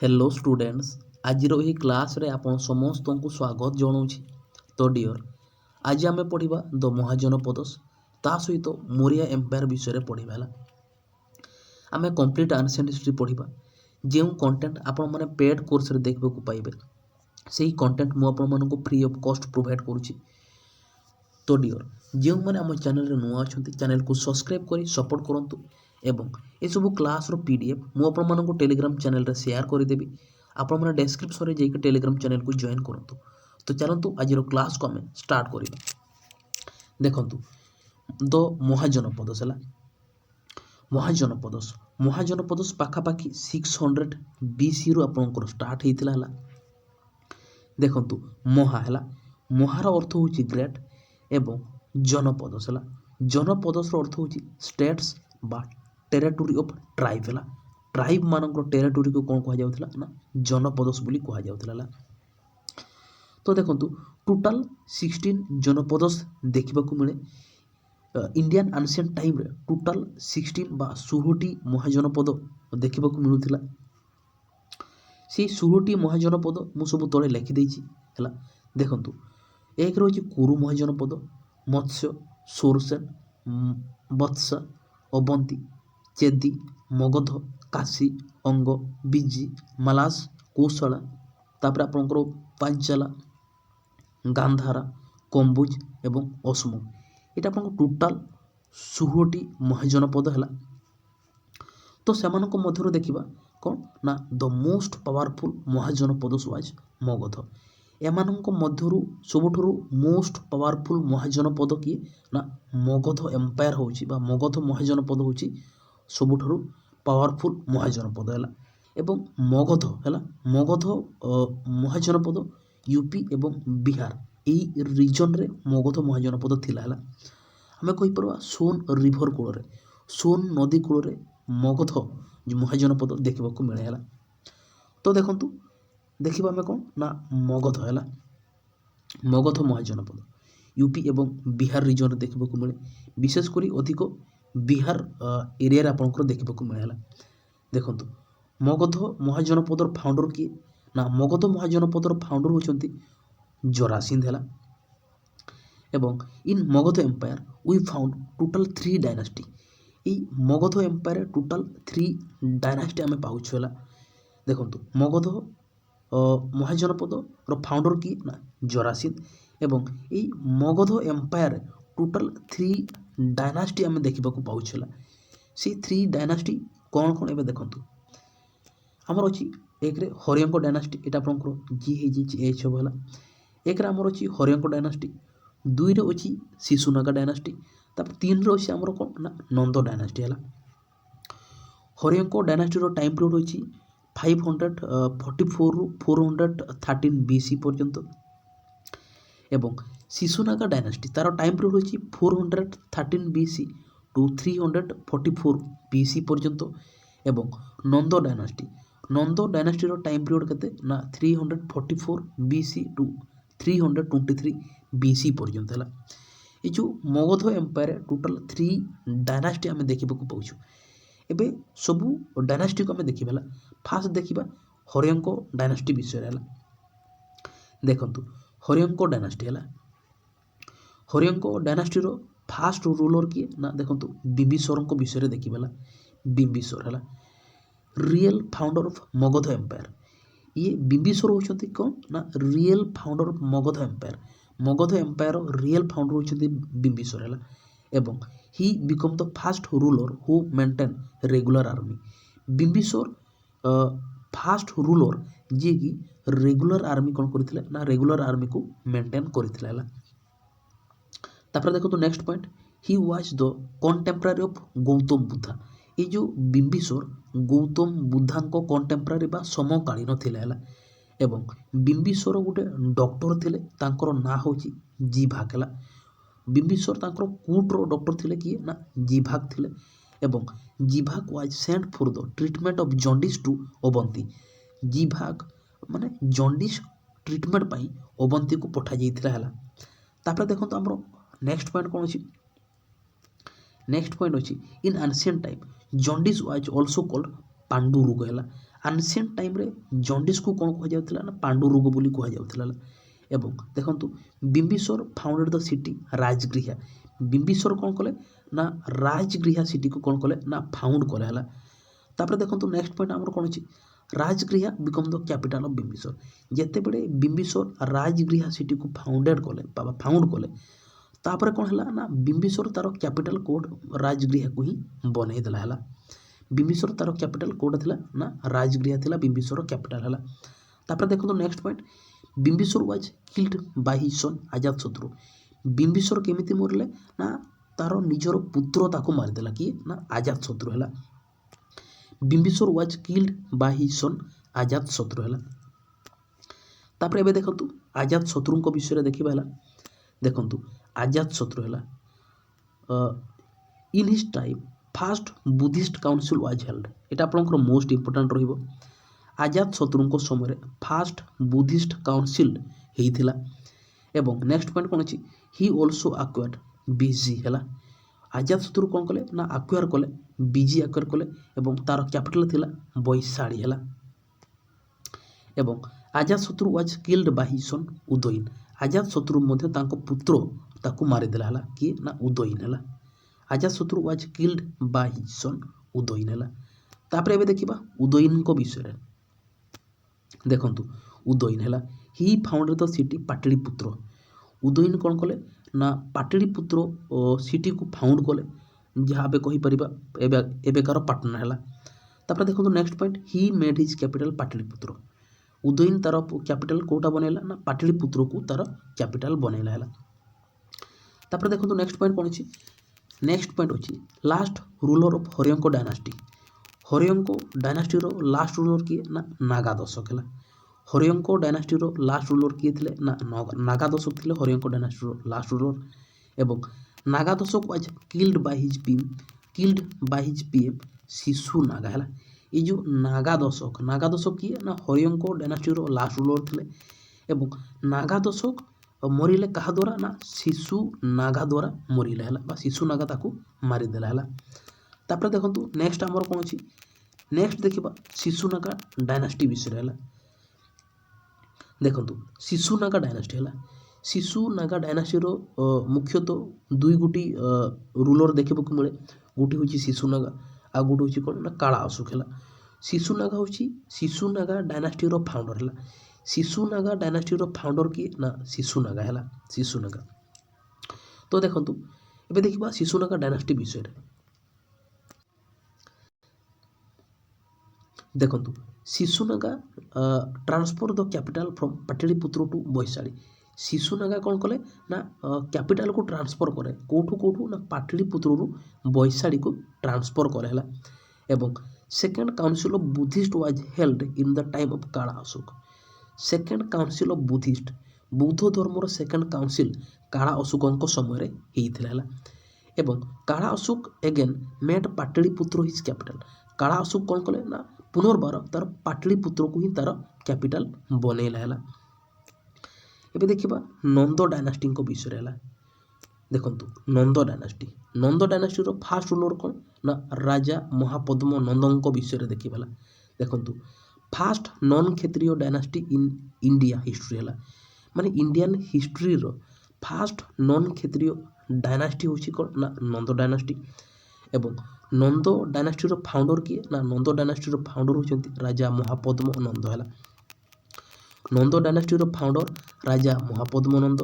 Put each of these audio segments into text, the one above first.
Hello students आज class रे आपण समस्त को स्वागत जनाऊँगी। तो डियर आज आम पढ़ा द महाजनपदस ता सहित मोरिया एम्पायर विषय पढ़ा आम कंप्लीट एंशिएंट हिस्ट्री पढ़ा जो कंटेंट आपण मैंने पेड कोर्स रे देखा पाइबे से कंटेंट मुझे फ्री ऑफ कॉस्ट प्रोवाइड करुँची। तो डियर जो मैंने आम चैनल रे नुआ अच्छा चैनल को सब्सक्राइब कर सपोर्ट करूँ एवं ये सब क्लास रो पीडीएफ मुझे टेलीग्राम चैनल रे शेयर करदेवी आपण मैंने डिस्क्रिप्शन रे जाकर टेलीग्राम चैनल को जॉइन करूँ। तो चलतु आज क्लास को आम स्टार्ट करवा। देखु द महाजनपदस है महाजनपदस पाखापाखि 600 BC रु आपंकर स्टार्ट होता है। देखु महा है महार अर्थ हूँ ग्रेट एवं जनपदस है जनपदस अर्थ हूँ स्टेट्स बा टेरिटोरी ऑफ ट्राइब है ट्राइब मान टेरिटोरी को कौन कहुला ना जनपदस बोली कहुला। तो देखो टोटाल 16 जनपदस देखा मिले इंडियन एंशिएंट टाइम रे टोटाल 16 बा 16टी महाजनपद देखा मिलूला। से 16टी महाजनपद मु सब तले लिखिदे है। देखु एक रही कुरु महाजनपद मत्स्य सोरसेन बत्सा अवंती चेदी मगध काशी अंग बिजी मालास कौशला तापर आपंकर पांचाला गांधारा कम्बुज एवं असम ये आप टोटाल 16टी महाजनपद है। तो से मध्य देखा कौन ना the most powerful mahajanapada was Magadha एमान मध्य सबुठ मोस्ट पावरफुल महाजनपद किए ना मगध एम्पायर हो मगध महाजनपद हूँ सबुठ पावरफुल महाजनपद है एवं मगध है मगध महाजनपद यूपी एवं बिहार यही रिजन रे मगध महाजनपद थिला है। आम कहीपर सोन रिभर कूल सोन नदी कूल मगध जो महाजनपद देखा मिले है। तो देखु देखा आम कौन ना मगध है मगध महाजनपद यूपी एवं बिहार रिजन देखा मिले विशेषकर अधिक बिहार एरिया आपंकर देखा मिले। देखु मगध महाजनपदर फाउंडर किए ना मगध महाजनपदर फाउंडर होती जरासिंध है एवं in Magadha empire we found total 3 dynasty ये मगध एम्पायर टोटाल 3 डायनास्टी आम पाऊँ है। देखु मगध महाजनपद फाउंडर किए ना जरासिंध एवं ये मगध एम्पायर टोटाल 3 डायनास्टी आम देखा पाऊँ है। से 3 डायनास्टी कौन कौन ए देखु आमर अच्छी एक रे हरियंक डायनास्टी यहाँ आपंकर जी सब है। एक आमर अच्छी हरियंक डायनास्टी 2 रे अच्छी शिशुनागा डायनास्टी तापर 3 रे अच्छी आमर कौन ना नंद डायनास्टी है। हरियंक डायनास्टी टाइम पीरियड होची 544 रु 413 BC पर्यंत एवं शिशुनागा डायनास्टी तार टाइम पीरियड होची 413 BC टू 344 BC पर्यंत एवं नंद डायनास्टी टाइम पीरियड केते ना 344 BC टू 323 BC पर्यंत है। ये जो मगध एम्पायर टोटाल 3 डायनास्टी आम देखा पाऊँ एबे सबू डायनास्टी को आम देखा फास्ट देखा हरियंक डायनास्टी विषय है। देखु हरियंक डायनास्टी है हरियंक डायनास्टीर फास्ट रूलर किए ना देखु बिंबिसार विषय देखा बिंबिसार है real founder of Magadha empire ये बिंबिसार होती कौन ना real founder of Magadha empire real founder होती बिंबिसार है एवं he become the first ruler who maintain regular army Bimbisara first ruler जी कि रेगुलर आर्मी कौन करथिले ना रेगुलर आर्मी को मेंटेन करथिले है। तापर देखो next point he was the contemporary of Gautam Buddha ये जो बिंबिसार गौतम बुद्धा कंटेम्पररी बा समकालीन थिले है एवं बिंबिसार गोटे डॉक्टर थिले तांकर ना होची जीभाग है बिंबिसार तांकर कोर्टर डॉक्टर थिले किए ना जीभाग थिले एवं Jivaka was sent for the treatment of jaundice to Avanti Jivaka माने जॉन्डिस ट्रीटमेंट पाई अवंती को पठा जाइथिला है। तापर देखो तो हमरो नेक्स्ट पॉइंट कौन अछि नेक्स्ट पॉइंट अछि इन ancient time jaundice was also called Pandu रोग है ଆନସିଏଣ୍ଟ ଟାଇମ୍ରେ ଜଣ୍ଡିସ୍କୁ କ'ଣ କୁହାଯାଉଥିଲା ନା ପାଣ୍ଡୁ ରୋଗ ବୋଲି କୁହାଯାଉଥିଲା ହେଲା। ଏବଂ ଦେଖନ୍ତୁ ବିମ୍ବିସାର ଫାଉଣ୍ଡେଡ୍ ଦ ସିଟି ରାଜଗୃହା। ବିମ୍ବିସାର କ'ଣ କଲେ ନା ରାଜଗୃହା ସିଟିକୁ କ'ଣ କଲେ ନା ଫାଉଣ୍ଡ କଲେ ହେଲା। ତାପରେ ଦେଖନ୍ତୁ ନେକ୍ସଟ ପଏଣ୍ଟ ଆମର କ'ଣ ଅଛି, Rajagriha become the capital of Bimbisara. ଯେତେବେଳେ ବିମ୍ବିସାର ରାଜଗୃହା ସିଟିକୁ ଫାଉଣ୍ଡେଡ୍ କଲେ ବା ଫାଉଣ୍ଡ କଲେ, ତାପରେ କ'ଣ ହେଲା ନା ବିମ୍ବିସାର ତାର କ୍ୟାପିଟାଲ କୋଡ଼ ରାଜଗୃହାକୁ ହିଁ ବନେଇ ଦେଲା ହେଲା। ବିମ୍ବିସାର ତାର କ୍ୟାପିଟାଲ କୋଡ଼ ଥିଲା ନା ରାଜଗୃହା ଥିଲା ବିମ୍ବିସାର କ୍ୟାପିଟାଲ ହେଲା। ତାପରେ ଦେଖନ୍ତୁ next point, Bimbisara was killed by his son Ajatashatru. Bimbisara କେମିତି ମରିଲେ ନା ତାର ନିଜର ପୁତ୍ର ତାକୁ ମାରିଦେଲା, କିଏ ନା ଅଜାତଶତ୍ରୁ ହେଲା। Bimbisara was killed by his son Ajatashatru ହେଲା। ତାପରେ ଏବେ ଦେଖନ୍ତୁ ଅଜାତଶତ୍ରୁଙ୍କ ବିଷୟରେ ଦେଖିବା ହେଲା। ଦେଖନ୍ତୁ ଅଜାତଶତ୍ରୁ ହେଲା in his time first Buddhist council was held. ଏଇଟା ଆପଣଙ୍କର ମୋଷ୍ଟ ଇମ୍ପୋର୍ଟାଣ୍ଟ ରହିବ। ଅଜାତଶତ୍ରୁଙ୍କ ସମୟରେ ଫାଷ୍ଟ ବୁଦ୍ଧିଷ୍ଟ କାଉନସିଲ୍ ହେଇଥିଲା। ଏବଂ ନେକ୍ସଟ ପଏଣ୍ଟ କ'ଣ ଅଛି, ହି ଅଲସୋ ଆକ୍ୱାର୍ଡ ବିଜି ହେଲା। ଅଜାତଶତ୍ରୁ କ'ଣ କଲେ ନା ଆକ୍ୱାର କଲେ, ବିଜି ଆକ୍ୱାର କଲେ ଏବଂ ତାର କ୍ୟାପିଟାଲ ଥିଲା ବୈଶାଳୀ ହେଲା। ଏବଂ ଅଜାତଶତ୍ରୁ ୱାଜ୍ କିଲ୍ଡ ବାଇ ହିଜ୍ ସନ୍ ଉଦୟିନ। ଅଜାତଶତ୍ରୁ ମଧ୍ୟ ତାଙ୍କ ପୁତ୍ର ତାକୁ ମାରିଦେଲା ହେଲା, କିଏ ନା ଉଦୟିନ ହେଲା। ଅଜାତଶତ୍ରୁ ୱାଜ୍ କିଲ୍ଡ ବାଇ ହିଜ୍ ସନ୍ ଉଦୟିନ ହେଲା। ତାପରେ ଏବେ ଦେଖିବା ଉଦୟିନଙ୍କ ବିଷୟରେ। ଦେଖନ୍ତୁ ଉଦୟିନ ହେଲା ହି ଫାଉଣ୍ଡେଡ୍ ଦ ସିଟି ପାଟଳିପୁତ୍ର। ଉଦୟିନ କ'ଣ କଲେ ନା ପାଟଳିପୁତ୍ର ସିଟିକୁ ଫାଉଣ୍ଡ କଲେ, ଯାହା ଏବେ କହିପାରିବା ଏବେକାର ପାଟନା ହେଲା। ତାପରେ ଦେଖନ୍ତୁ ନେକ୍ସଟ ପଏଣ୍ଟ, ହି ମେଡ୍ ହିଜ୍ କ୍ୟାପିଟାଲ ପାଟଳିପୁତ୍ର। ଉଦୟିନ ତାର କ୍ୟାପିଟାଲ କେଉଁଟା ବନେଇଲା ନା ପାଟଳିପୁତ୍ରକୁ ତାର କ୍ୟାପିଟାଲ ବନେଇଲା ହେଲା। ତାପରେ ଦେଖନ୍ତୁ ନେକ୍ସଟ ପଏଣ୍ଟ କ'ଣ ଅଛି, ନେକ୍ସଟ ପଏଣ୍ଟ ଅଛି last ruler of Haryanka dynasty. Haryanka ଡାଇନାଷ୍ଟିର ଲାଷ୍ଟ ରୁଲର କିଏ ନା ନାଗାଦଶକ ହେଲା। ହରିୟଙ୍କ ଡାଇନାଷ୍ଟିର ଲାଷ୍ଟ ରୁଲର କିଏ ଥିଲେ ନା ନାଗାଦଶକ ଥିଲେ ହରିୟଙ୍କ ଡାଇନାଷ୍ଟିର ଲାଷ୍ଟ ରୁଲର। ଏବଂ Nagadasaka was killed by his PM Shishunaga ହେଲା। ଏଇ ଯେଉଁ ନାଗାଦଶକ କିଏ ନା ହରିୟଙ୍କ ଡାଇନାଷ୍ଟିର ଲାଷ୍ଟ ରୁଲର ଥିଲେ। ଏବଂ ନାଗାଦଶକ ମରିଲେ କାହା ଦ୍ୱାରା ନା ଶିଶୁ ନାଗା ଦ୍ୱାରା ମରିଲେ ହେଲା, ବା ଶିଶୁ ନାଗା ତାକୁ ମାରିଦେଲା ହେଲା। ତାପରେ ଦେଖନ୍ତୁ ନେକ୍ସଟ ଆମର କ'ଣ ଅଛି, ନେକ୍ସଟ ଦେଖିବା ଶିଶୁ ନାଗା ଡାଇନାଷ୍ଟି ବିଷୟରେ ହେଲା। ଦେଖନ୍ତୁ ଶିଶୁ ନାଗା ଡାଇନାଷ୍ଟି ହେଲା। ଶିଶୁ ନାଗା ଡାଇନାଷ୍ଟିର ମୁଖ୍ୟତଃ ଦୁଇ ଗୋଟି ରୁଲର ଦେଖିବାକୁ ମିଳେ। ଗୋଟି ହେଉଛି ଶିଶୁ ନାଗା, ଆଉ ଗୋଟେ ହେଉଛି କ'ଣ ନା କାଳା ଅଶୋକ ହେଲା। ଶିଶୁ ନାଗା ହେଉଛି ଶିଶୁ ନାଗା ଡାଇନାଷ୍ଟିର ଫାଉଣ୍ଡର ହେଲା। ଶିଶୁ ନାଗା ଡାଇନାଷ୍ଟିର ଫାଉଣ୍ଡର କିଏ ନା ଶିଶୁ ନାଗା ହେଲା, ଶିଶୁ ନାଗା। ତ ଦେଖନ୍ତୁ ଏବେ ଦେଖିବା ଶିଶୁ ନାଗା ଡାଇନାଷ୍ଟି ବିଷୟରେ। ଦେଖନ୍ତୁ Shishunaga transfer the capital from Pataliputra to Vaishali. Shishunaga କ'ଣ କଲେ ନା କ୍ୟାପିଟାଲକୁ ଟ୍ରାନ୍ସଫର କରେ, କେଉଁଠୁ ନା ପାଟଳିପୁତ୍ରରୁ ବୈଶାଳୀକୁ ଟ୍ରାନ୍ସଫର କରେ ହେଲା। ଏବଂ second council of Buddhist was held in the time of Kala Ashoka. Second council of Buddhist, ବୌଦ୍ଧ ଧର୍ମର ସେକେଣ୍ଡ କାଉନସିଲ୍ କାଳା ଅଶୋକଙ୍କ ସମୟରେ ହେଇଥିଲା ହେଲା। ଏବଂ Kala Ashoka again made Pataliputra his capital. Kala Ashoka କ'ଣ କଲେ ନା ପୁନର୍ବାର ତାର ପାଟଳିପୁତ୍ରକୁ ହିଁ ତାର କ୍ୟାପିଟାଲ ବନେଇଲା ହେଲା। ଏବେ ଦେଖିବା ନନ୍ଦ ଡାଇନାଷ୍ଟିଙ୍କ ବିଷୟରେ ହେଲା। ଦେଖନ୍ତୁ ନନ୍ଦ ଡାଇନାଷ୍ଟିର ଫାଷ୍ଟ ରୁଲର କ'ଣ ନା ରାଜା ମହାପଦ୍ମ ନନ୍ଦଙ୍କ ବିଷୟରେ ଦେଖିବା ହେଲା। ଦେଖନ୍ତୁ ଫାଷ୍ଟ ନନ୍ କ୍ଷତ୍ରିୟ ଡାଇନାଷ୍ଟି ଇନ୍ ଇଣ୍ଡିଆ ହିଷ୍ଟ୍ରି ହେଲା। ମାନେ ଇଣ୍ଡିଆନ୍ ହିଷ୍ଟ୍ରିର ଫାଷ୍ଟ ନନ୍ କ୍ଷତ୍ରିୟ ଡାଇନାଷ୍ଟି ହେଉଛି କ'ଣ ନା ନନ୍ଦ ଡାଇନାଷ୍ଟି। ଏବଂ ନନ୍ଦ ଡାଇନାଷ୍ଟିର ଫାଉଣ୍ଡର କିଏ ନା ନନ୍ଦ ଡାଇନାଷ୍ଟିର ଫାଉଣ୍ଡର ହେଉଛନ୍ତି ରାଜା ମହାପଦ୍ମ ନନ୍ଦ ହେଲା। ନନ୍ଦ ଡାଇନାଷ୍ଟିର ଫାଉଣ୍ଡର ରାଜା ମହାପଦ୍ମ ନନ୍ଦ।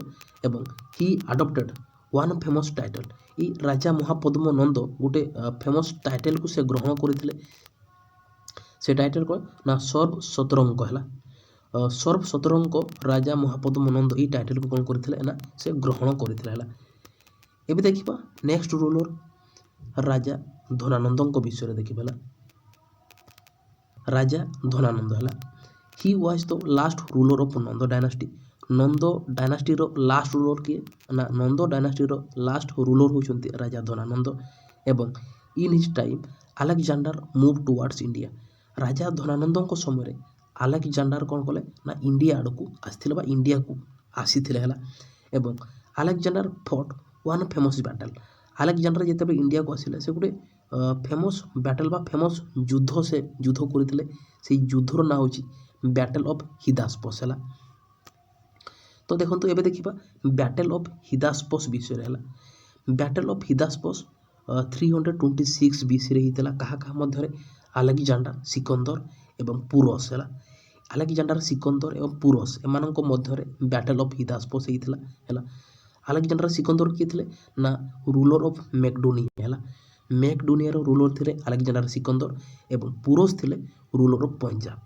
ଏବଂ ହି ଆଡପ୍ଟେଡ୍ ୱାନ୍ ଫେମସ୍ ଟାଇଟଲ। ଏଇ ରାଜା ମହାପଦ୍ମ ନନ୍ଦ ଗୋଟେ ଫେମସ୍ ଟାଇଟେଲକୁ ସେ ଗ୍ରହଣ କରିଥିଲେ। ସେ ଟାଇଟେଲ କ'ଣ ନା ସର୍ବ ସତରଙ୍କ ହେଲା। ସର୍ବ ସତରଙ୍କ ରାଜା ମହାପଦ୍ମ ନନ୍ଦ ଏଇ ଟାଇଟେଲକୁ କ'ଣ କରିଥିଲେ ନା ସେ ଗ୍ରହଣ କରିଥିଲେ ହେଲା। ଏବେ ଦେଖିବା ନେକ୍ସଟ ରୁଲର ରାଜା ଧନାନନ୍ଦଙ୍କ ବିଷୟରେ ଦେଖିବା ହେଲା। ରାଜା ଧନାନନ୍ଦ ହେଲା। He was the last ruler of Nanda dynasty. Nanda ଡାଇନାଷ୍ଟିର ଲାଷ୍ଟ ରୁଲର କିଏ ନା ନନ୍ଦ ଡାଇନାଷ୍ଟିର ଲାଷ୍ଟ ରୁଲର ହେଉଛନ୍ତି ରାଜା ଧନାନନ୍ଦ। ଏବଂ in his time Alexander move towards India. Raja ଧନାନନ୍ଦଙ୍କ ସମୟରେ ଆଲେକଜାଣ୍ଡାର କ'ଣ କଲେ ନା ଇଣ୍ଡିଆ ଆଡ଼କୁ ଆସିଥିଲେ ବା ଇଣ୍ଡିଆକୁ ଆସିଥିଲେ ହେଲା। ଏବଂ Alexander fought one famous battle. Alexander ଯେତେବେଳେ ଇଣ୍ଡିଆକୁ ଆସିଲେ ସେ ଗୋଟେ फेमस बैटल बा फेमस युद्ध से युद्ध करते से युद्धर ना हूँ बैटल ऑफ हिदास्पस है। तो देखो एबे देखिबा बैटल ऑफ हिदास्पस विषय है। बैटल ऑफ हिदास्पस 326 बीसी रे हितला कहा कहा मध्य अलेक्जेंडर सिकंदर एवं पुरस है। अलेक्जेंडर सिकंदर एवं पुरस एमानक मध्य बैटल ऑफ हिदास्पस होता है। अलेक्जेंडर सिकंदर किए थे ना रूलर ऑफ मैकडोनिया है। मैकडोनिया रूलर थे अलेक्जेंडर सिकंदर एवं पुरस थे ruler of Punjab.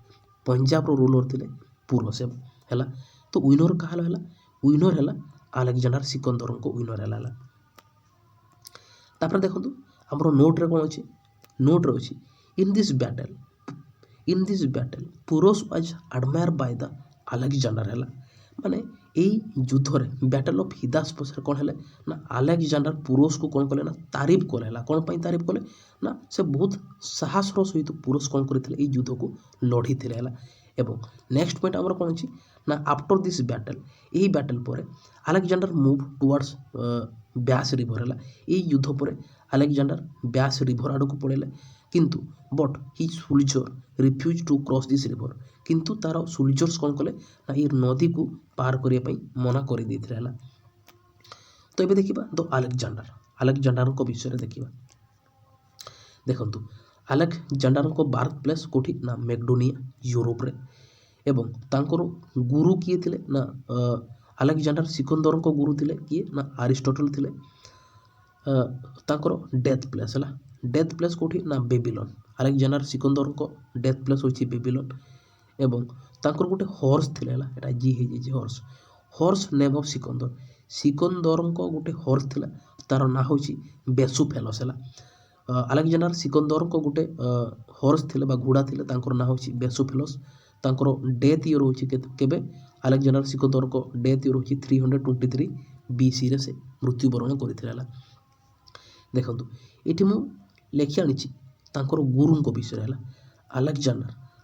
Punjab ruler थे पुरस है। तो विनर क्या है विनर है अलेक्जेंडर सिकंदर को विनर है। तापर देखो आमर नोट्रे कौन अच्छे नोट्रे अच्छी in this battle Porus was admired by the Alexander है। माने यही युद्ध रे बैटल ऑफ हिदास्पस कौन है ना अलेक्जेंडर पुरस को कौन कले ना तारीफ कले कौन पर तारीफ कले ना से बहुत साहसर सहित पुरस कौन करते युद्ध को लड़ी थे। एवं नेक्स्ट पॉइंट आमर कौन अच्छी ना आफ्टर दिस बैटल यही बैटल पर Alexander move towards Beas river है। यही युद्ध पर अलेक्जेंडर ब्यास रिवर आड़ को पड़े किंतु but he soldier refuse to cross this river किंतु तार सोल्जर्स कौन कले ना ये नदी को पार करने मना कर दे। तो ये देखा द अलेक्जेंडर को विषय देखा देखु अलेक्जेंडर को बार्थ प्लेस कौटी ना मैकडोनिया यूरोप रे एवं तांकर गुरु किए थे ना अलेक्जेंडर सिकंदर को गुरु थे किए ना अरिस्टोटल थे। तांकर डेथ प्लेस है डेथ प्लेस कौटी ना बेबीलोन अलेक्जेंडर सिकंदर को डेथ प्लेस होची बेबीलोन एवं तांकर गोटे हॉर्स थे एटा जी है horse horse name of Sikandar Sikandar को गोटे हॉर्स थे तार ना हूँ बेसुफेलस है। अलेक्जेंडर सिकंदर को गोटे हॉर्स थे घोड़ा थे ना हूँ बेसुफेलस तांकर डेथ ईयर हूँ केबे अलेक्जेंडर सिकंदर को डेथ ईयर हूँ 323 बीसी रे से मृत्युवरण करते। देखो ये मु लेखि आनी गुरु विषय है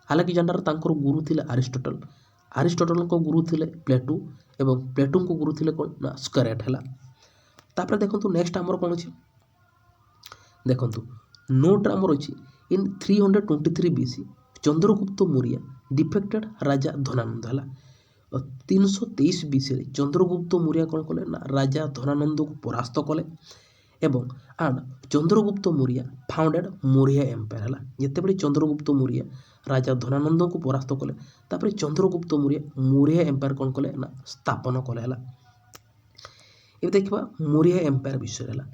अलेक्जेंडर तांकर गुरु थे अरिस्टोटल को गुरु थे प्लेटो एवं प्लेटो को गुरु थे कौन ना स्कैरेट है। तापर देखो नेक्स्ट आमर कौन अच्छी देखो नोट आमर अच्छी इन 323 बीसी चंद्रगुप्त मौर्य डिफेक्टेड राजा धनानंद है। 323 बीसी चंद्रगुप्त मौर्य कौन कले ना राजा धनानंद को परास्त कले एवं and Chandragupta Maurya founded Maurya empire है। जिते बड़े चंद्रगुप्त मौर्य राजा धनानंद को परास्त कले तापर चंद्रगुप्त मौर्य एम्पायर कौन कले ना स्थापन कले। ये देखा मौर्य एम्पायर विषय है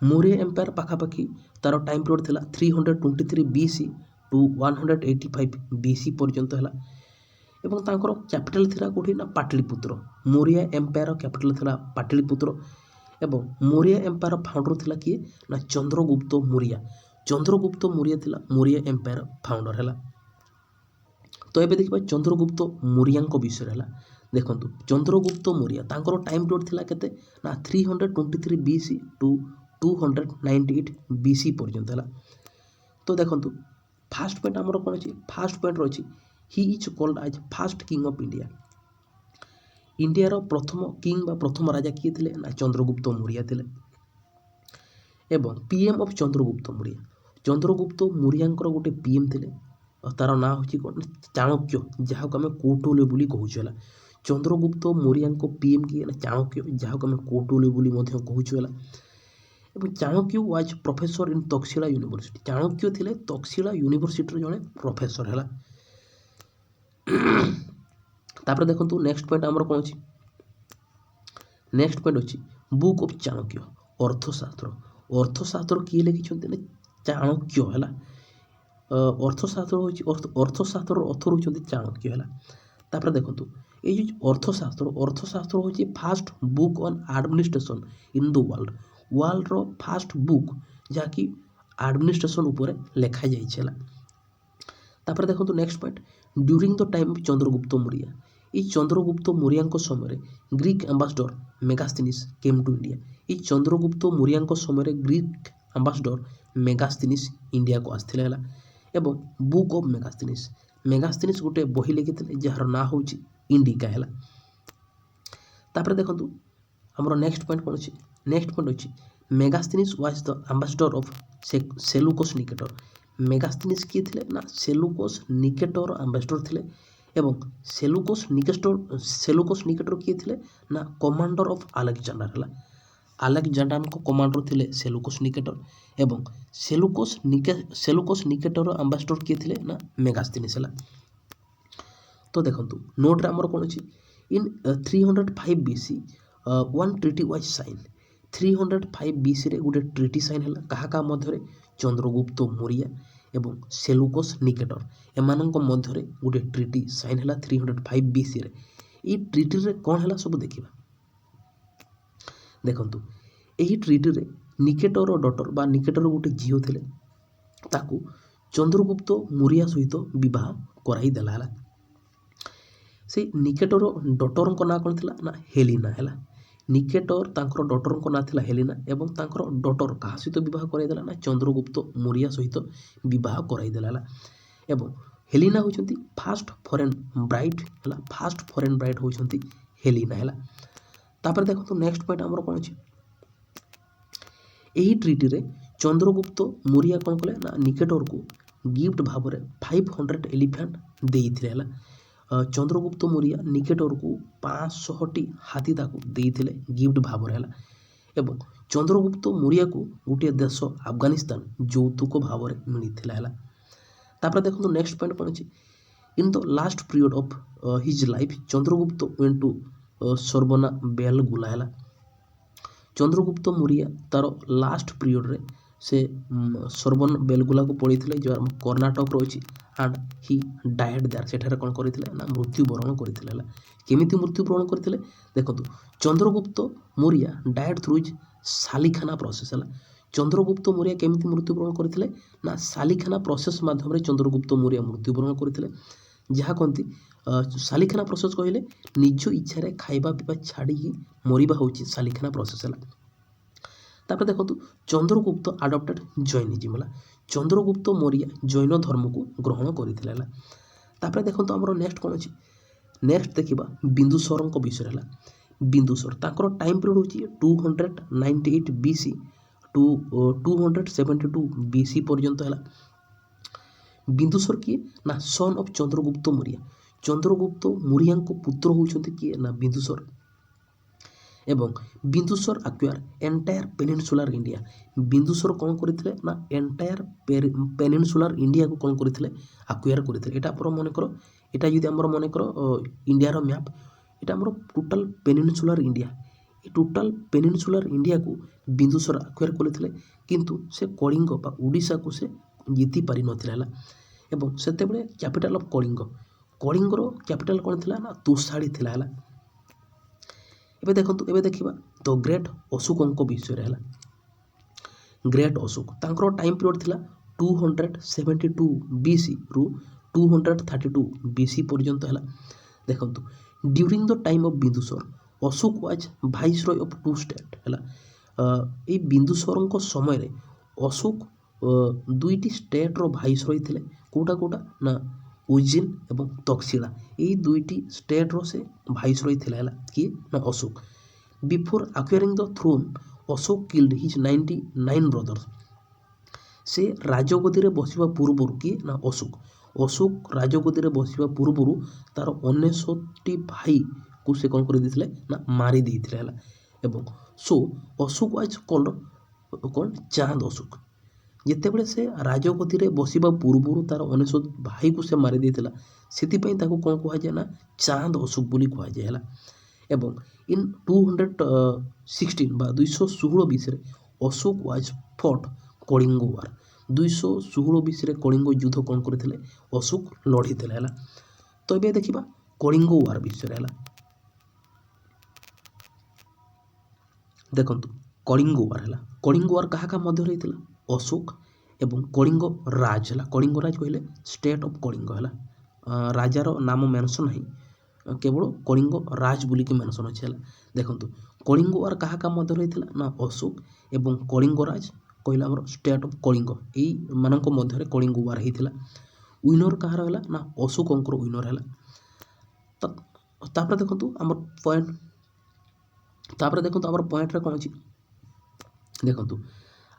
मौर्य एम्पायर पाखापाखि तार टाइम पीरियड था 323 बीसी टू 185 बीसी पर्यंत है। एवं तांकर कैपिटल थिला कोठी ना पाटलिपुत्र मौर्य एम्पायर कैपिटल थिला पाटलिपुत्र एवं मौर्य एम्पायर फाउंडर थिला किए ना चंद्रगुप्त मौर्य थिला मौर्य एम्पायर फाउंडर है। तो ये देखा चंद्रगुप्त मौर्य विषय है। देखो चंद्रगुप्त मौर्य तांकर टाइम पीरियड थिला केते ना 323 बीसी टू 298 बीसी पर्यंत है। तो देखो फास्ट पॉइंट आमर कौन अच्छी फास्ट पॉइंट अच्छी he is called as first king of India India प्रथम किंग बा प्रथम राजा किए थे ना चंद्रगुप्त मौर्य थे। एवं पीएम ऑफ चंद्रगुप्त मौर्यांकर गोटे पीएम थे तार ना हूँ कौन चाणक्य जहाँ को आम कौटल्य बोली कहूँ है। चंद्रगुप्त मौर्य पीएम किए ना चाणक्य जहाँ को आम कौटल्य बोली कहूँ है। Chanakya was professor in Takshashila university Chanakya थे तक्षशिला यूनिवर्सिटी जड़े प्रोफेसर है। तापर देखो नेक्स्ट पॉइंट आमर कौन अच्छी नेक्स्ट पॉइंट अच्छी बुक ऑफ चाणक्य अर्थशास्त्र किए लिखिं चाणक्य है। अर्थशास्त्र अर्थशास्त्र अथर होती चाणक्य है। तापर देखो ये जो अर्थशास्त्र हूँ first book on administration in the world रो फास्ट बुक जहाँकि एडमिनिस्ट्रेशन उपर लेखा जाइए। तापर देखो next point during the time of Chandragupta Maurya ये चंद्रगुप्त मौर्य समय Greek ambassador Megasthenes came to India ये चंद्रगुप्त मौर्य समय ग्रीक एम्बासडर मेगास्थनीस इंडिया को आसते एवं बुक ऑफ मेगास्थनीस गोटे बही लिखी जार ना हूँ इंडिका है। तापर देखो आमर नेक्स्ट पॉइंट कौन अच्छी नेक्स्ट पॉइंट अच्छी Megasthenes was the ambassador of Seleucus Nicator. Megasthenes किए थे ना सेलुकोस निकेटर आंबासडर थे एवं सेलुकोस निकेटर किए थे ना कमांडर ऑफ अलेक्जेंडर है। अलेक्जेंडर को कमांडर थे सेलुकोस निकेटर एवं सेलुकोस निकेटर आंबासडर किए थे ना मेगास्थनीज है। तो देखो नोट आमर कौन अच्छी in 305 BC one treaty was sign. 305 BC रे गोटे ट्रिटी साइन है क्या मध्य चंद्रगुप्त मौर्य एवं सेलुकोस निकेटर एमानक मध्य गोटे ट्रिटी साइन है 305 BC रे। ये ट्रिटी रे कौन है सब देखा देखु यही ट्रिटी रे निकेटर डटर बा निकेटर गोटे झील थे ताकू चंद्रगुप्त मौर्य सहित विवाह कराई देला है। से निकेटर डटर ना कौन थी ना हेलिना है। निकेटर तांकर डटर ना थी हेलिना एवं तांकर डटर क्या सहित विवाह कराइदेला ना चंद्रगुप्त मौर्य सहित विवाह कराइदेला एवं हेलिना होती फास्ट फॉरेन ब्राइड है। फास्ट फॉरेन ब्राइड होती हेलिना है। तापर देखो नेक्स्ट पॉइंट आमर कौन अच्छी यही ट्रिटी रे चंद्रगुप्त मौर्य कौन कले ना निकेटर को गिफ्ट भाव में 500 एलिफेंट देते है। चंद्रगुप्त मौर्य निकेटर को 500टी हाथी देते गिफ्ट भाव में एवं चंद्रगुप्त मौर्य को गोटे देश अफगानिस्तान यौतुक भाव में मिलता है। तापर देखो नेक्स्ट पॉइंट कौन अच्छी in the last period of his life Chandragupta went to Shravanabelagola है। चंद्रगुप्त मौर्य तार लास्ट पीरियड रे से सर्वन बेलगुला को पड़ी थे जो कर्णाटक रही एंड ही डाएड देयर सेठारे कौन करते ना मृत्युवरण करते। केमिति मृत्युवरण करते देखो Chandragupta Maurya died through his sallekhana process है। चंद्रगुप्त मौर्य केमिति मृत्युवरण करते ना सालिखाना प्रोसेस माध्यम चंद्रगुप्त मौर्य मृत्युवरण करते जहाँ कहती सालिखाना प्रोसेस कहले निज इच्छा खाइबा पीवा छाड़ी मरिबा होची सालिखाना प्रोसेस है। तापर देखो चंद्रगुप्त आडप्टेड जैनिज्म है। चंद्रगुप्त मौर्य जैन धर्म को ग्रहण करते। तापर देखो आमर नेक्स्ट कौन अच्छी नेक्स्ट देखा बिंदुसार विषय है। बिंदुसार ताकर टाइम पीरियड हूँ 298 BC टू 272 BC पर्यंत है। बिंदुसार किए ना सन ऑफ चंद्रगुप्त मौर्य। चंद्रगुप्त मौर्य पुत्र होती किए ना बिंदुसार एवं Bindusara acquire entire peninsular India. Bindusara कौन करते ना एंटायर पेनिनसुलर इंडिया को कौन करते एक्वायर करते। यहाँ मन कर यहाँ जी आम मन कर इंडिया मैप यहाँ आम टोटाल पेनिनसुलर इंडिया ये टोटाल पेनिनसुलर इंडिया को बिंदुसार एक्वायर करते किंतु से कलिंग बा ओडिशा को से जीति पारि नथिला एवं सेते बेले कैपिटल ऑफ कलिंगर कैपिटल कौन थी ना तोषाड़ी थिला। एबे देखंतु एबे देखिबा द ग्रेट अशोक विषय है। ग्रेट अशोक तांकर टाइम पीरियड थिला 272 BC रु 232 BC पर्यंत है। देखंतु during the time of Bindusara Ashoka was viceroy of 2 state है। बिंदुसार समय रे अशोक दुईटी स्टेट रो वाइसरॉय थिले कोटा कोटा ना उज्जैन एवं तक्षशिला ये दुईटी स्टेट रो से वाइसरॉय थिला कि ना Ashoka. Before acquiring the throne Ashoka killed his 99 brothers. से राजगदी रे बसिबा पूर्वरु कि ना अशोक राजगदी रे बसिबा पूर्वरु तार 99टी भाई को से कौन कर देथिले ना मारी देथिले एवं सो अशोक वाज कॉल्ड कौन चांद अशोक। जितेबले से राजगदी रे बसिबा पूर्वरु तार 99 भाई को से मारी देथिला सेतिपई ताको कौन कहा जाए ना चांद अशोक बोली कहा जाए। एवं इन 216 बा 216 BC रे Ashoka was fought Kalinga war. 216 BC रे कलिंग युद्ध कौन करथिले अशोक लड़ीथिले है। तो ये देखिबा कलिंग वार विषय है। देखंतु कलिंग वार है। कलिंग वार कहा मध्य रही अशोक एवं कलिंग राज है। कलिंग राज कहले स्टेट ऑफ कलिंग है। राजार नाम मेंशन नहीं केवल कलिंग राज बोली के मेंशन अच्छे है। देखंतु कलिंग वार कहा मध्य रही ना अशोक एवं कलिंग राज कहला हमर स्टेट ऑफ कलिंग यही मानक मध्य कलिंग वार होता। विनर कहार है ना अशोकंकर विनर है। तापर देखंतु हमर पॉइंट तापर देखंतु हमर पॉइंट रे कोन अछि ଦେଖନ୍ତୁ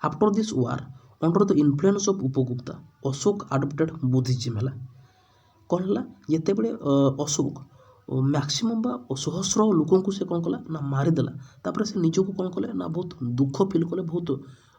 after this war under the influence of Upagupta Ashoka adopted Buddhism है कौन है जितेबले अशोक मैक्सिमम बा सहस्र लोक से कौन कला ना मारिदेला तापर से निजक कौन कले ना बहुत दुख फिल कले बहुत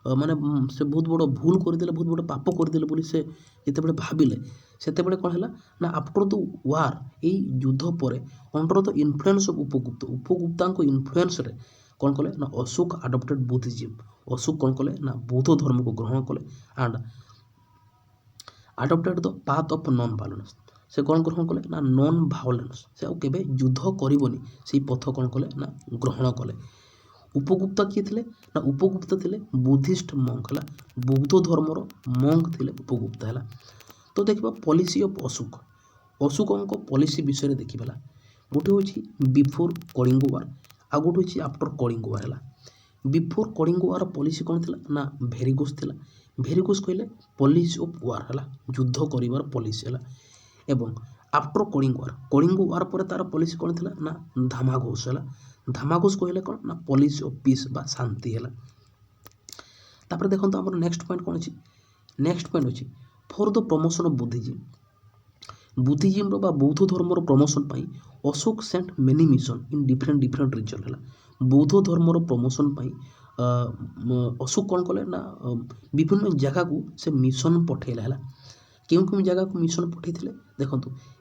माने से बहुत बड़ भूल करदे बहुत बड़ पाप करदे बोली से जितेबले भाविले सेतेबले कौन है ना आफ्टर द वार यही युद्ध पर under the influence of Upagupta influence रे कौन कले ना अशोक आडप्टेड बुद्धिज्म अशोक कौन कले ना बौद्ध धर्म को ग्रहण कले and adopted the path of non violence से कौन ग्रहण कले ना नॉन वायलेंस से आउ केबे युद्ध करबोनी से पथ कौन कले ना ग्रहण कले उपगुप्ता किए थे ना उपगुप्ता थे बुद्धिस्ट मंक है बौद्ध धर्मर मंक थे उपगुप्ता है तो देखा policy of Ashok Ashok policy विषय देखा गोटे हूँ बिफोर कलिंग वार आ गोटे हूँ आफ्टर कलिंग वार है बिफोर कलिंग वार पॉलिसी कौन थी ना भेरिगोस थिला भेरिगोस कहले पॉलिसी ऑफ वार है युद्ध कर पॉलिसी है एवं आफ्टर कलिंग वार पर तार पॉलिसी कौन थी ना धामाघोष है धामाघोष कहले कौन ना पॉलिसी ऑफ पीस बा शांति है तापर देखो आम नेक्स्ट पॉइंट कौन अच्छी नेक्स्ट पॉइंट अच्छी for the promotion of Buddhism बौद्ध धर्मर प्रमोशन पाई Ashoka sent many mission in different region है बौद्ध धर्मर प्रमोशन पाई अशोक कौन कले ना विभिन्न जगह को से मिशन पठेला है क्यों क्यों जगह को मिशन पठे देखो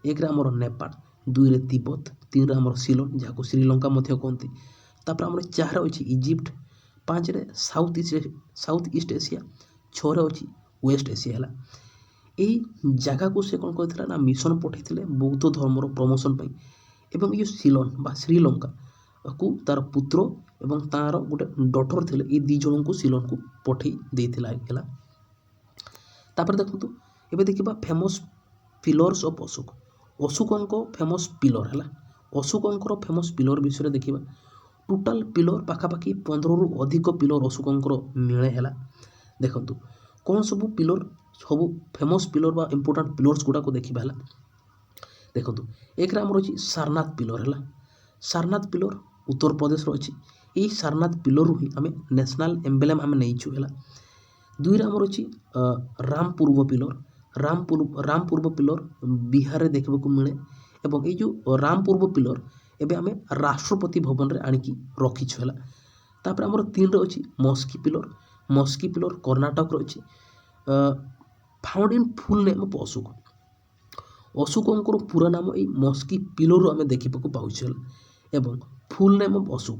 एक आमर नेपाल दुई तिब्बत तीन आमर सिलोन जहाँ श्रीलंका कहते तापर आमर चार अच्छी इजिप्ट पाँच साउथ ईस्ट एशिया छः अच्छी वेस्ट एशिया है यही जगह को से कौन करथिला ना मिशन पठे बौद्ध धर्मर प्रमोशन पाई एवं ये सिलोन बा श्रीलंका को तार पुत्र एवं तार गोटे डटर थे ये दी जन को सिलोन को पठे देथिला है तापर देखो एबे देखिबा famous pillars of Ashok Ashok famous pillar है अशोक फेमस पिलर विषय देखिबा टोटाल पिलर पाखापाखि 15 रु अधिक पिलर अशोक मिले है देखु कौन सब पिलर सब फेमस पिलर बा इंपोर्टेंट पिलर्स गुड़ा को देखा है देखो एक आमर अच्छी सारनाथ पिलर है सारनाथ पिलर उत्तर प्रदेश अच्छी यही सारनाथ पिलर ही आम नेशनल एम्बलेम आम नहींचु है दुई आमर अच्छी रामपूर्व पिलर रामपूर्व पिलर बिहार में देखा मिले एवं ये जो रामपूर्व पिलर एवं आम राष्ट्रपति भवन में आणिकी रखीछु है तापर आमर तीन अच्छी मस्की पिलर कर्णाटक अच्छी found in full name of Ashok Ashok पूरा नाम ये मस्की पिलर आम देखा पाचे एवं फुल नेम ऑफ अशोक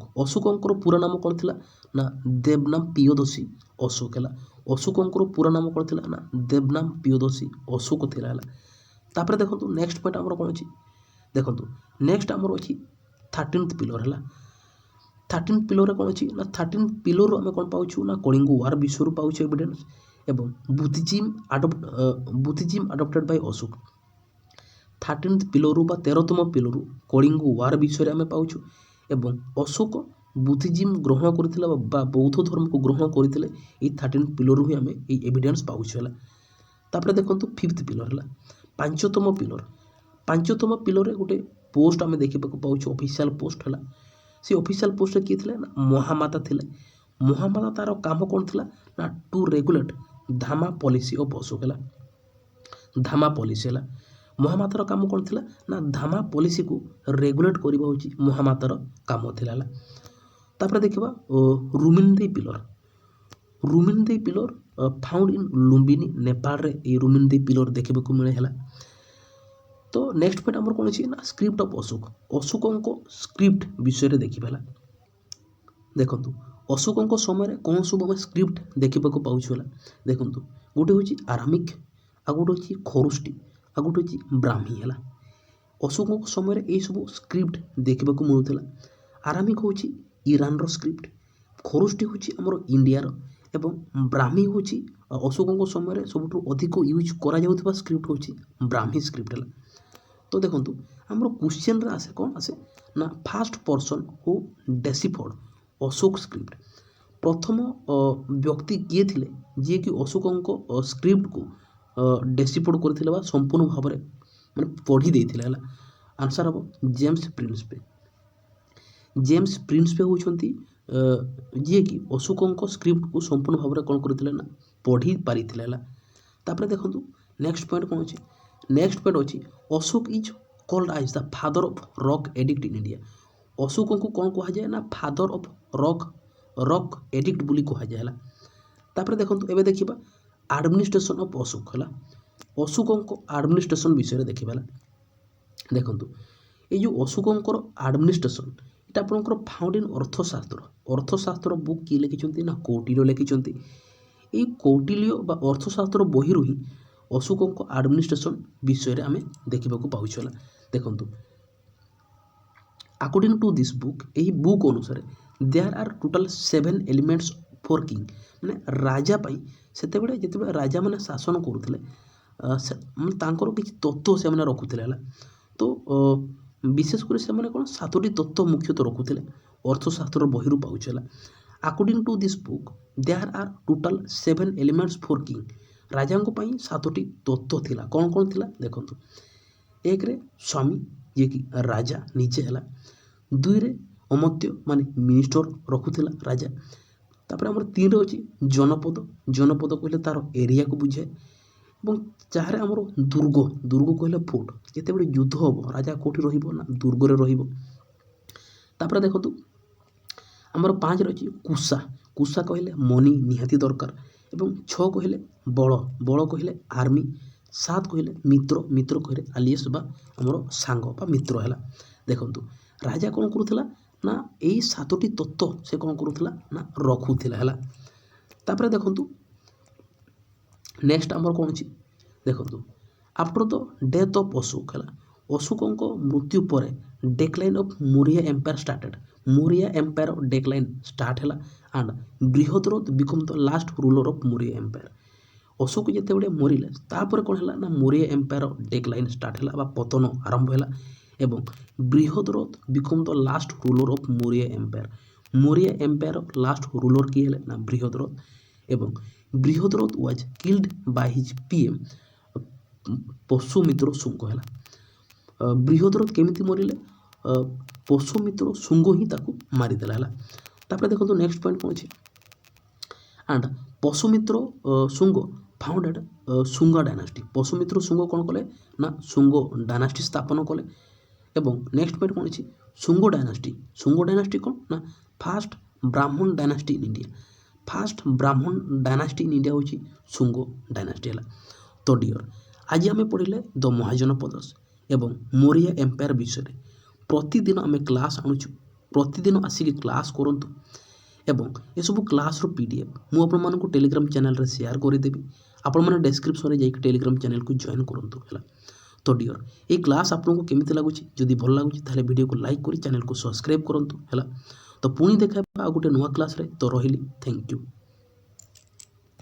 पूरा नाम कौन थी ना देवनाम प्रियदर्शी अशोक है अशोक पूरा नाम कौन थी ना देवनाम प्रियदर्शी अशोक थी तापर देखो नेक्स्ट पॉइंट आमर कौन अच्छी देखो नेक्स्ट आमर अच्छी 13th पिलर है 13th पिलर कौन अच्छी ना 13th पिलर आम कौन पाचु ना कलिंग वार विषय पाचु एविडेंस एवं Buddhism adopted by Ashoka 13th pillar बा 13तम पिलर कलिंग वार विषय आम पाचु एवं अशोक बुद्धिज्म ग्रहण करथिला बा बौद्ध धर्म को ग्रहण करथिले ए 13th पिलर ही आम एविडेंस पाचु है तापर देखो 5th पिलर है पांचतम पिलर गोटे पोस्ट आम देखा पाचु ऑफिशियल पोस्ट है से ऑफिशियल पोस्ट किए थे ना महामाता थिले महामाता तार काम कौन थी ना टू रेगुलेट धामा पॉलिसी ऑफ अशोक है धामा पॉलिसी है महामातार काम कौन थी ना धामा पॉलिसी को रेगुलेट करवा हूँ महामातार काम थिला तापर देखा Rummindei pillar found in Lumbini Nepal रे ये रुमिनदेई पिलर देखा मिले है तो नेक्स्ट पॉइंट आमर कौन अच्छी ना स्क्रिप्ट ऑफ अशोक स्क्रिप्ट विषय देखा देखु अशोक समय कौन सब आम स्क्रिप्ट देखा पाचु है देखु गोटे हूँ आरामिक आ गोटे हूँ खरुष्टी आ गोटे हूँ ब्राह्मी है अशोक समय ये सब स्क्रिप्ट देखा मिलूला आरामिक हूँ ईरान स्क्रिप्ट खरुष्टी हूँ आमर इंडियार एवं ब्राह्मी हूँ अशोक समय सब अधिक यूज करा स्क्रिप्ट हूँ ब्राह्मी स्क्रिप्ट है तो देखो आमर क्वेश्चन आसे कौन आसे ना fast person who deciphered Ashok script प्रथम व्यक्ति किए थे जी कि अशोक स्क्रिप्ट को डेसिफर्ड करथिले बा संपूर्ण भाव में माने पढ़ी देथिले हला आंसर हम जेम्स प्रिंसपे होउछंती ଯିଏକି ଅଶୋକଙ୍କ ସ୍କ୍ରିପ୍ଟକୁ ସମ୍ପୂର୍ଣ୍ଣ ଭାବରେ କ'ଣ କରିଥିଲେ ନା ପଢ଼ି ପାରିଥିଲେ ହେଲା। ତାପରେ ଦେଖନ୍ତୁ ନେକ୍ସଟ ପଏଣ୍ଟ କ'ଣ ଅଛି, ନେକ୍ସଟ ପଏଣ୍ଟ ଅଛି Ashoka is called as the father of rock edict in India. ଅଶୋକଙ୍କୁ କ'ଣ କୁହାଯାଏ ନା ଫାଦର ଅଫ୍ ରକ୍ ଏଡିକ୍ଟ ବୋଲି କୁହାଯାଏ ହେଲା। ତାପରେ ଦେଖନ୍ତୁ ଏବେ ଦେଖିବା ଆଡମିନିଷ୍ଟ୍ରେସନ୍ ଅଫ୍ ଅଶୋକ ହେଲା। ଅଶୋକଙ୍କ ଆଡମିନିଷ୍ଟ୍ରେସନ୍ ବିଷୟରେ ଦେଖିବା ହେଲା। ଦେଖନ୍ତୁ ଏଇ ଯେଉଁ ଅଶୋକଙ୍କର ଆଡମିନିଷ୍ଟ୍ରେସନ୍ এটা ଆପଣଙ୍କର ଫାଉଣ୍ଡ ଇନ୍ ଅର୍ଥଶାସ୍ତ୍ର ବୁକ୍ କିଏ ଲେଖିଛନ୍ତି ନା କୌଟିଲ୍ୟ ଲେଖିଛନ୍ତି। ଏଇ କୌଟିଲ୍ୟ ବା ଅର୍ଥଶାସ୍ତ୍ର ବହିରୁ ହିଁ ଅଶୋକଙ୍କ ଆଡମିନିଷ୍ଟ୍ରେସନ୍ ବିଷୟରେ ଆମେ ଦେଖିବାକୁ ପାଉଛୁ ହେଲା। ଦେଖନ୍ତୁ ଆକର୍ଡିଂ ଟୁ ଦିସ୍ ବୁକ୍, ଏହି ବୁକ୍ ଅନୁସାରେ there are total 7 elements for king, ମାନେ ରାଜା ପାଇଁ ସେତେବେଳେ ଯେତେବେଳେ ରାଜାମାନେ ଶାସନ କରୁଥିଲେ ମାନେ ତାଙ୍କର କିଛି ତତ୍ତ୍ୱ ସେମାନେ ରଖୁଥିଲେ ହେଲା। ତ ବିଶେଷ କରି ସେମାନେ କ'ଣ 7ଟି ତତ୍ତ୍ୱ ମୁଖ୍ୟତଃ ରଖୁଥିଲେ, ଅର୍ଥଶାସ୍ତ୍ର ବହିରୁ ପାଉଛୁ ହେଲା। According to this book there are total 7 elements for king, ରାଜାଙ୍କ ପାଇଁ 7ଟି ତତ୍ତ୍ୱ ଥିଲା। କ'ଣ କ'ଣ ଥିଲା ଦେଖନ୍ତୁ, 1ରେ ସ୍ୱାମୀ ଯିଏକି ରାଜା ନିଜେ ହେଲା, 2ରେ ଅମତ୍ୟ ମାନେ ମିନିଷ୍ଟର ରଖୁଥିଲା ରାଜା, ତାପରେ ଆମର 3ରେ ଅଛି ଜନପଦ କହିଲେ ତାର ଏରିଆକୁ ବୁଝାଏ, ଏବଂ 4ରେ ଆମର ଦୁର୍ଗ କହିଲେ ଫୋର୍ଟ, ଯେତେବେଳେ ଯୁଦ୍ଧ ହେବ ରାଜା କେଉଁଠି ରହିବ ନା ଦୁର୍ଗରେ ରହିବ। ତାପରେ ଦେଖନ୍ତୁ ଆମର 5ରେ ଅଛି କୁସା କହିଲେ ମନି ନିହାତି ଦରକାର, ଏବଂ 6 କହିଲେ ବଳ କହିଲେ ଆର୍ମି, 7 କହିଲେ ମିତ୍ର କହିଲେ ଆଲିଏସ୍ ବା ଆମର ସାଙ୍ଗ ବା ମିତ୍ର ହେଲା। ଦେଖନ୍ତୁ ରାଜା କ'ଣ କରୁଥିଲା ନା ଏଇ 7ଟି ତତ୍ତ୍ୱ ସେ କ'ଣ କରୁଥିଲା ନା ରଖୁଥିଲା ହେଲା। ତାପରେ ଦେଖନ୍ତୁ ନେକ୍ସଟ ଆମର କ'ଣ ଅଛି ଦେଖନ୍ତୁ after the death of Ashoka ହେଲା, ଅଶୋକଙ୍କ ମୃତ୍ୟୁ ପରେ decline of Maurya empire started, Maurya empire decline start ହେଲା and Brihadratha become the last ruler of Maurya empire. Ashoka ଯେତେବେଳେ ମରିଲେ ତାପରେ କ'ଣ ହେଲା ନା ମୌରିଆ ଏମ୍ପାୟାର ଡେକ୍ଲାଇନ୍ ଷ୍ଟାର୍ଟ ହେଲା ବା ପତନ ଆରମ୍ଭ ହେଲା, ଏବଂ Brihadratha become the last ruler of Maurya empire. Maurya empire last ruler କିଏ ହେଲେ ନା ବୃହଦ୍ରଥ, ଏବଂ Brihadratha was killed by his PM Pushyamitra Shunga ହେଲା। ବୃହଦ୍ରଥ କେମିତି ମରିଲେ, ପଶୁମିତ୍ର ଶୁଙ୍ଗ ହିଁ ତାକୁ ମାରିଦେଲା ହେଲା। ତାପରେ ଦେଖନ୍ତୁ ନେକ୍ସଟ ପଏଣ୍ଟ କ'ଣ ଅଛି, and ପଶୁମିତ୍ର Shunga founded Shunga dynasty. ପଶୁମିତ୍ର ଶୁଙ୍ଗ କ'ଣ କଲେ ନା ଶୁଙ୍ଗ ଡାଇନାଷ୍ଟି ସ୍ଥାପନ କଲେ, ଏବଂ ନେକ୍ସଟ ପଏଣ୍ଟ କ'ଣ ଅଛି ଶୁଙ୍ଗ ଡାଇନାଷ୍ଟି କ'ଣ ନା first Brahmin dynasty in India. First Brahmin dynasty in India ହେଉଛି ଶୁଙ୍ଗ ଡାଇନାଷ୍ଟି ହେଲା। ତ ଡିଅର୍ ଆଜି ଆମେ ପଢ଼ିଲେ ଦ ମହାଜନପଦସ୍ ଏବଂ ମୌରିଆ ଏମ୍ପାୟାର ବିଷୟରେ। ପ୍ରତିଦିନ ଆମେ କ୍ଲାସ୍ ଆଣୁଛୁ, ପ୍ରତିଦିନ ଆସିକି କ୍ଲାସ୍ କରନ୍ତୁ, ଏବଂ ଏସବୁ କ୍ଲାସ୍ର PDF ମୁଁ ଆପଣମାନଙ୍କୁ ଟେଲିଗ୍ରାମ ଚ୍ୟାନେଲରେ ସେୟାର କରିଦେବି। ଆପଣମାନେ ଡେସ୍କ୍ରିପ୍ସନରେ ଯାଇକି ଟେଲିଗ୍ରାମ ଚ୍ୟାନେଲକୁ ଜଏନ୍ କରନ୍ତୁ ହେଲା। ତ ଡିଅର୍ ଏଇ କ୍ଲାସ୍ ଆପଣଙ୍କୁ କେମିତି ଲାଗୁଛି, ଯଦି ଭଲ ଲାଗୁଛି ତାହେଲେ ଭିଡ଼ିଓକୁ ଲାଇକ୍ କରି ଚ୍ୟାନେଲକୁ ସବସ୍କ୍ରାଇବ୍ କରନ୍ତୁ ହେଲା। ତ ପୁଣି ଦେଖା ଆଉ ଗୋଟେ ନୂଆ କ୍ଲାସ୍ରେ। ତ ରହିଲି, ଥ୍ୟାଙ୍କ ୟୁ।